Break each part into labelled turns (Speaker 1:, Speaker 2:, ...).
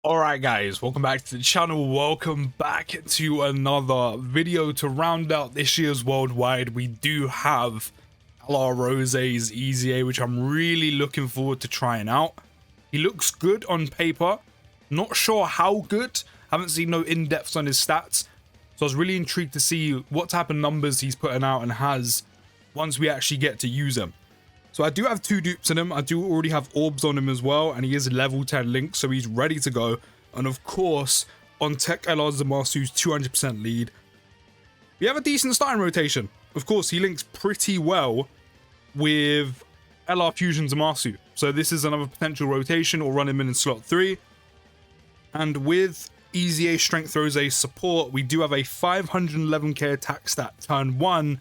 Speaker 1: Alright guys, welcome back to the channel. Welcome back to another video. To round out this year's worldwide, we do have LR Rose's EZA, which I'm really looking forward to trying out. He looks good on paper, not sure how good, haven't seen no in-depths on his stats, so I was really intrigued to see what type of numbers he's putting out and has once we actually get to use him. So I do have two dupes in him. I do already have orbs on him as well, and he is level 10 link, so he's ready to go. And of course, on Tech LR Zamasu's 200% lead, we have a decent starting rotation. Of course, he links pretty well with LR Fusion Zamasu. So this is another potential rotation, or run him in slot 3. And with EZA Strength Rose's support, we do have a 511k attack stat turn 1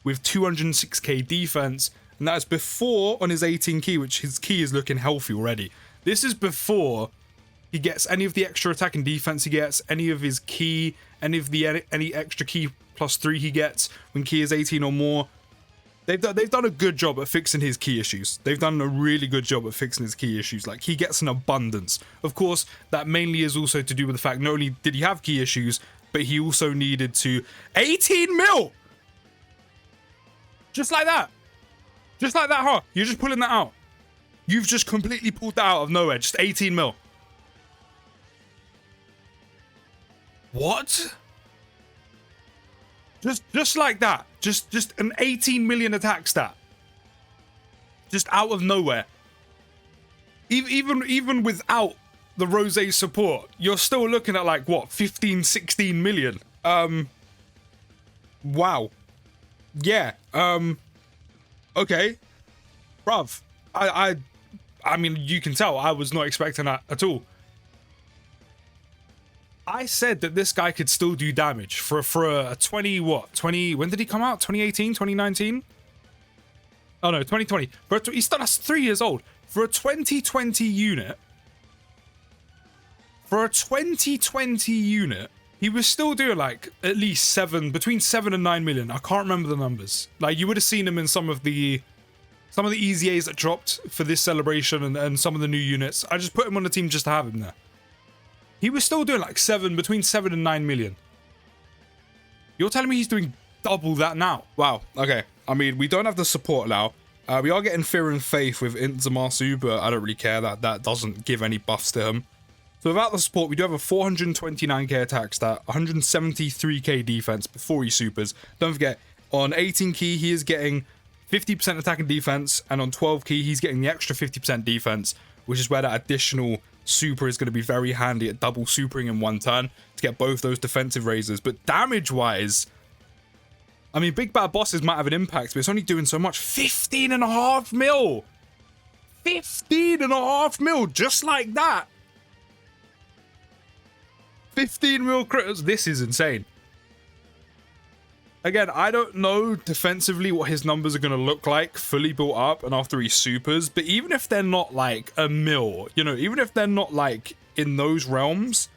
Speaker 1: with 206k defense. And that's before on his 18 key, which his key is looking healthy already. This is before he gets any of the extra attack and defense he gets, any of his key, any extra key +3 he gets when key is 18 or more. They've done a good job at fixing his key issues. They've done a really good job at fixing his key issues. Like, he gets an abundance. Of course, that mainly is also to do with the fact not only did he have key issues, but he also needed to 18 mil! Just like that. Just like that, huh? You're just pulling that out. You've just completely pulled that out of nowhere. Just 18 mil. What? Just like that. Just an 18 million attack stat. Just out of nowhere. Even without the Rose support, you're still looking at like what, 15, 16 million. Wow. Yeah. Okay. Bruv. I mean, you can tell I was not expecting that at all. I said that this guy could still do damage for a 20, when did he come out? 2018, 2019? Oh no, 2020. He's still, that's 3 years old. For a 2020 unit, he was still doing like at least between 7 and 9 million. I can't remember the numbers. Like, you would have seen him in some of the EZAs that dropped for this celebration and some of the new units. I just put him on the team just to have him there. He was still doing like between 7 and 9 million. You're telling me he's doing double that now? Wow. Okay. I mean, we don't have the support now. We are getting Fear and Faith with Zamasu, but I don't really care. That doesn't give any buffs to him. So without the support, we do have a 429k attack stat, 173k defense before he supers. Don't forget, on 18 key, he is getting 50% attack and defense, and on 12 key, he's getting the extra 50% defense, which is where that additional super is going to be very handy at double supering in one turn to get both those defensive raises. But damage wise, I mean, big bad bosses might have an impact, but it's only doing so much. 15.5 mil. 15.5 mil, just like that. 15 mil critters. This is insane. Again, I don't know defensively what his numbers are going to look like fully built up and after he supers, but even if they're not like a mil, you know, even if they're not like in those realms,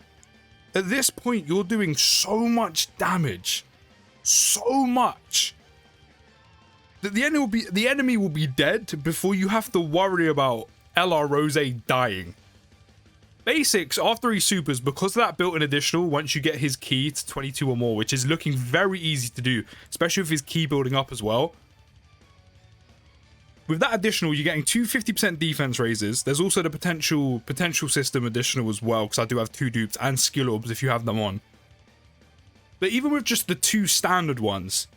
Speaker 1: at this point you're doing so much damage, so much, that the enemy will be dead before you have to worry about LR Rose dying. Basics, after he supers, because of that built-in additional, once you get his key to 22 or more, which is looking very easy to do, especially with his key building up as well. With that additional, you're getting two 50% defense raises. There's also the potential system additional as well, because I do have 2 dupes and skill orbs if you have them on. But even with just the 2 standard ones,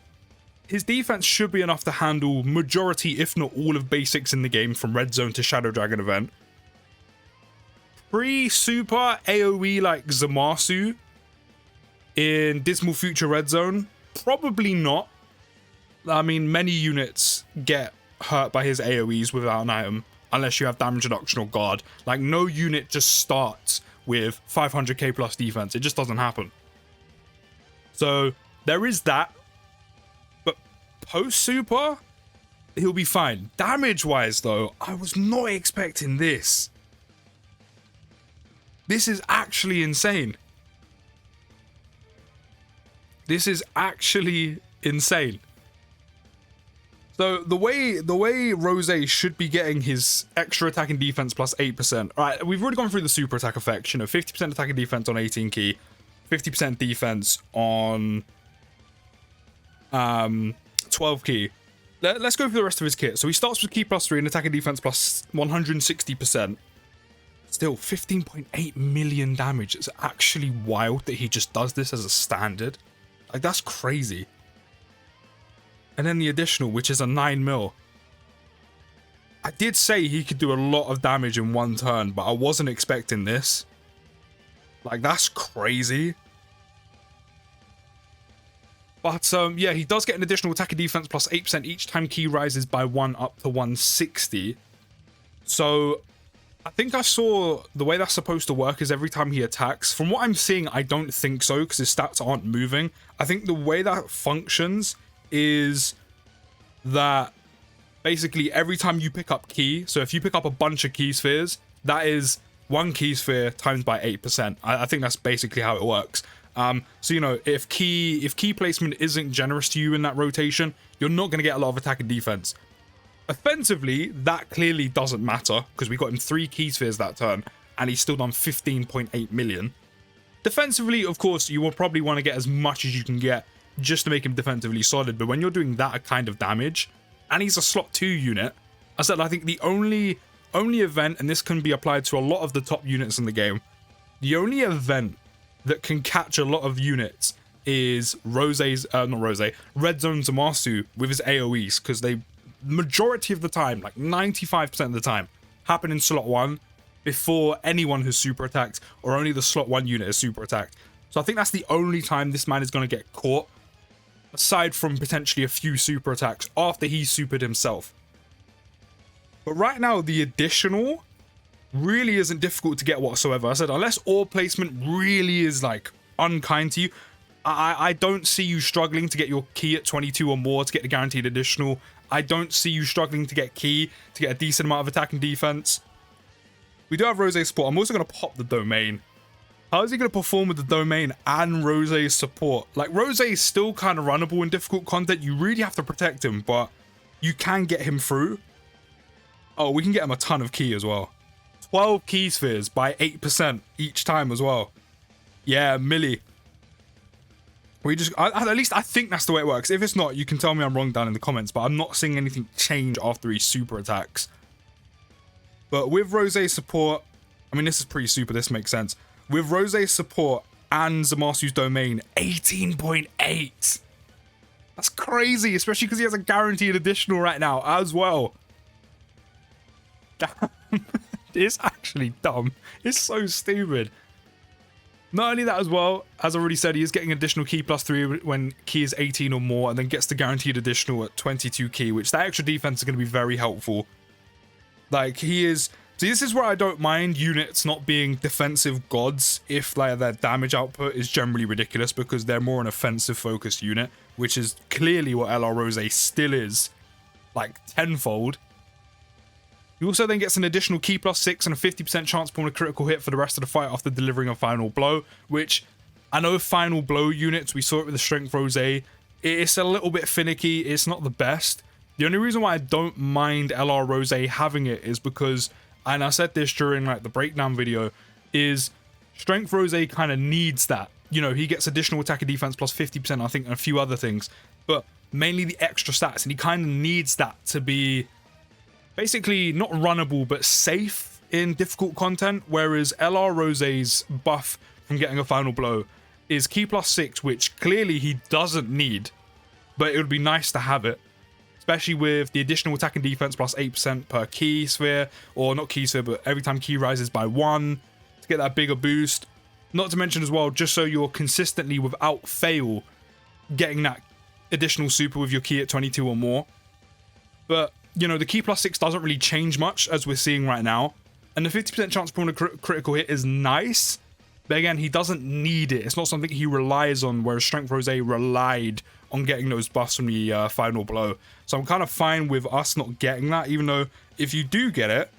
Speaker 1: his defense should be enough to handle majority, if not all, of basics in the game, from Red Zone to Shadow Dragon event. Pre-super AoE like Zamasu in Dismal Future Red Zone? Probably not. I mean, many units get hurt by his AoEs without an item, unless you have damage reduction or guard. Like, no unit just starts with 500k plus defense. It just doesn't happen. So, there is that. But post-super, he'll be fine. Damage-wise, though, I was not expecting this. This is actually insane. This is actually insane. So the way Rose should be getting his extra attack and defense plus 8%. All right, we've already gone through the super attack effect. You know, 50% attack and defense on 18 key, 50% defense on 12 key. Let's go through the rest of his kit. So he starts with key plus 3 and attack and defense plus 160%. Still 15.8 million damage. It's actually wild that he just does this as a standard. Like, that's crazy. And then the additional, which is a 9 mil. I did say he could do a lot of damage in one turn, but I wasn't expecting this. Like, that's crazy. But yeah, he does get an additional attack and defense plus 8% each time key rises by 1 up to 160. So I think I saw the way that's supposed to work is every time he attacks. From what I'm seeing, I don't think so, because his stats aren't moving. I think the way that functions is that basically every time you pick up key, so if you pick up a bunch of key spheres, that is 1 key sphere times by 8%. I think that's basically how it works. So, you know, if key placement isn't generous to you in that rotation, you're not going to get a lot of attack and defense. Offensively, that clearly doesn't matter, because we got him 3 key spheres that turn, and he's still done 15.8 million. Defensively, of course, you will probably want to get as much as you can get just to make him defensively solid, but when you're doing that kind of damage, and he's a slot 2 unit, I think the only event, and this can be applied to a lot of the top units in the game, the only event that can catch a lot of units is Red Zone Zamasu with his AoEs, because they, majority of the time, like 95% of the time, happen in slot 1 before anyone has super attacked, or only the slot 1 unit is super attacked. So I think that's the only time this man is going to get caught, aside from potentially a few super attacks after he's supered himself. But right now, the additional really isn't difficult to get whatsoever. I said, unless ore placement really is like unkind to you, I don't see you struggling to get your key at 22 or more to get the guaranteed additional. I don't see you struggling to get key to get a decent amount of attack and defense. We do have Rose support. I'm also going to pop the domain. How is he going to perform with the domain and Rose's support? Like, Rose is still kind of runnable in difficult content. You really have to protect him, but you can get him through. Oh, we can get him a ton of key as well. 12 key spheres by 8% each time as well. Yeah, Millie. We just, at least I think that's the way it works. If it's not, you can tell me I'm wrong down in the comments, but I'm not seeing anything change after he super attacks. But with Rose's support, I mean, this is pretty super, this makes sense. With Rose's support and Zamasu's domain, 18.8. That's crazy, especially because he has a guaranteed additional right now as well. Damn. It's actually dumb. It's so stupid. Not only that as well, as I already said, he is getting additional key plus 3 when key is 18 or more, and then gets the guaranteed additional at 22 key, which that extra defense is going to be very helpful. Like, he is... See, this is where I don't mind units not being defensive gods if like their damage output is generally ridiculous, because they're more an offensive focused unit, which is clearly what LR Rose still is, like tenfold. He also then gets an additional key plus 6 and a 50% chance upon a critical hit for the rest of the fight after delivering a final blow, which I know final blow units, we saw it with the Strength Rose, it's a little bit finicky, it's not the best. The only reason why I don't mind LR Rose having it is because, and I said this during like the breakdown video, is Strength Rose kind of needs that. You know, he gets additional attack and defense plus 50%, I think, and a few other things, but mainly the extra stats, and he kind of needs that to be basically not runnable but safe in difficult content, whereas LR Rose's buff from getting a final blow is key plus 6, which clearly he doesn't need, but it would be nice to have it, especially with the additional attack and defense plus 8% per key sphere, or not key sphere, but every time key rises by 1 to get that bigger boost. Not to mention as well, just so you're consistently without fail getting that additional super with your key at 22 or more. But you know, the key plus 6 doesn't really change much, as we're seeing right now. And the 50% chance upon a critical hit is nice. But again, he doesn't need it. It's not something he relies on, whereas Strength Rose relied on getting those buffs from the final blow. So I'm kind of fine with us not getting that, even though if you do get it,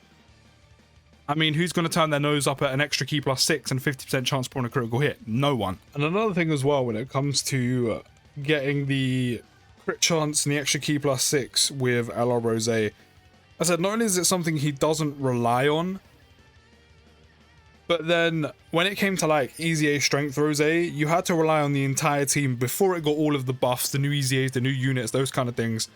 Speaker 1: I mean, who's going to turn their nose up at an extra key plus 6 and 50% chance upon a critical hit? No one. And another thing as well, when it comes to getting the crit chance and the extra key +6 with LR Rose. I said, not only is it something he doesn't rely on, but then when it came to like EZA Strength Rose, you had to rely on the entire team before it got all of the buffs, the new EZAs, the new units, those kind of things.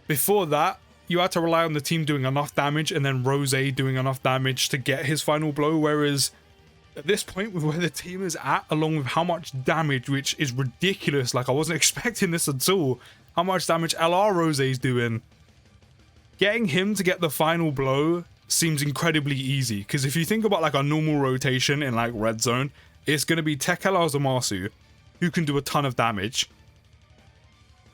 Speaker 1: Before that, you had to rely on the team doing enough damage and then Rose doing enough damage to get his final blow, whereas at this point, with where the team is at, along with how much damage, which is ridiculous, like I wasn't expecting this at all, how much damage LR Rose is doing, getting him to get the final blow seems incredibly easy. Because if you think about like a normal rotation in like red zone, it's going to be Tech LR Zamasu, who can do a ton of damage,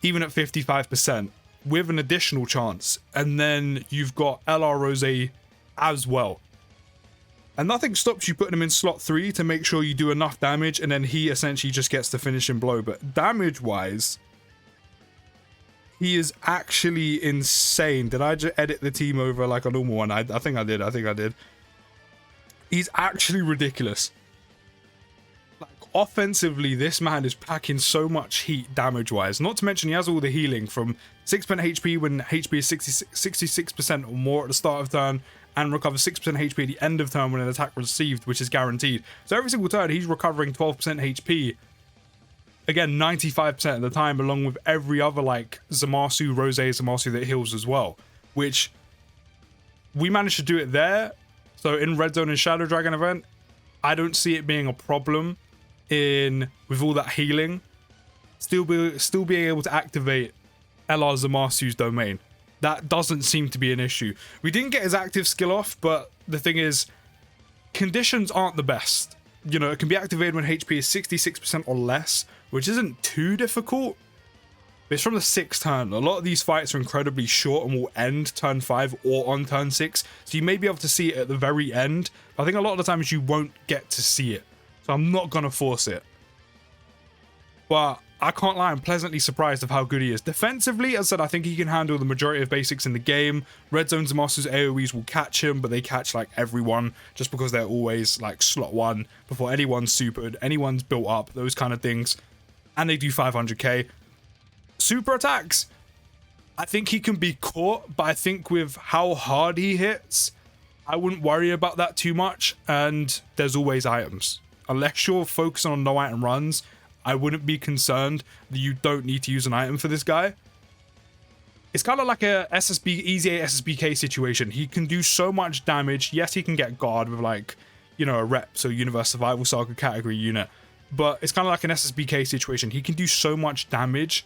Speaker 1: even at 55%, with an additional chance. And then you've got LR Rose as well. And nothing stops you putting him in slot 3 to make sure you do enough damage, and then he essentially just gets the finishing blow. But damage-wise, he is actually insane. Did I just edit the team over like a normal one? I think I did. He's actually ridiculous. Like, offensively, this man is packing so much heat damage-wise. Not to mention he has all the healing from 6% HP when HP is 66% or more at the start of turn, and recovers 6% HP at the end of turn when an attack received, which is guaranteed. So every single turn, he's recovering 12% HP. Again, 95% of the time, along with every other, like, Zamasu, Rose, Zamasu that heals as well. Which, we managed to do it there. So in Red Zone and Shadow Dragon event, I don't see it being a problem with all that healing. Still being able to activate LR Zamasu's domain. That doesn't seem to be an issue. We didn't get his active skill off, but the thing is, conditions aren't the best. You know, it can be activated when HP is 66% or less, which isn't too difficult. But it's from the 6th turn. A lot of these fights are incredibly short and will end turn 5 or on turn 6. So you may be able to see it at the very end. But I think a lot of the times you won't get to see it. So I'm not going to force it. But I can't lie, I'm pleasantly surprised of how good he is. Defensively, as I said, I think he can handle the majority of basics in the game. Red Zone Zamasu's AoEs will catch him, but they catch like everyone just because they're always like slot 1 before anyone's supered, anyone's built up, those kind of things. And they do 500k. Super attacks, I think he can be caught, but I think with how hard he hits, I wouldn't worry about that too much. And there's always items. Unless you're focusing on no item runs, I wouldn't be concerned that you don't need to use an item for this guy. It's kind of like a EZA SSBK situation. He can do so much damage. Yes, he can get guard with like, you know, a rep, so Universe Survival Saga category unit. But it's kind of like an SSBK situation. He can do so much damage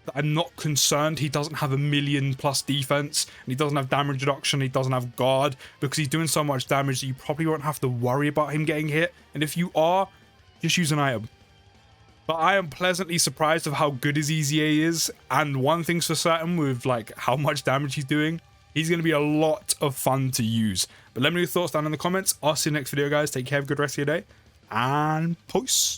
Speaker 1: that I'm not concerned he doesn't have a million+ defense, and he doesn't have damage reduction, he doesn't have guard, because he's doing so much damage that you probably won't have to worry about him getting hit. And if you are, just use an item. But I am pleasantly surprised of how good his EZA is, and one thing's for certain with like how much damage he's doing, he's going to be a lot of fun to use. But let me know your thoughts down in the comments. I'll see you next video, guys. Take care, have a good rest of your day, and peace.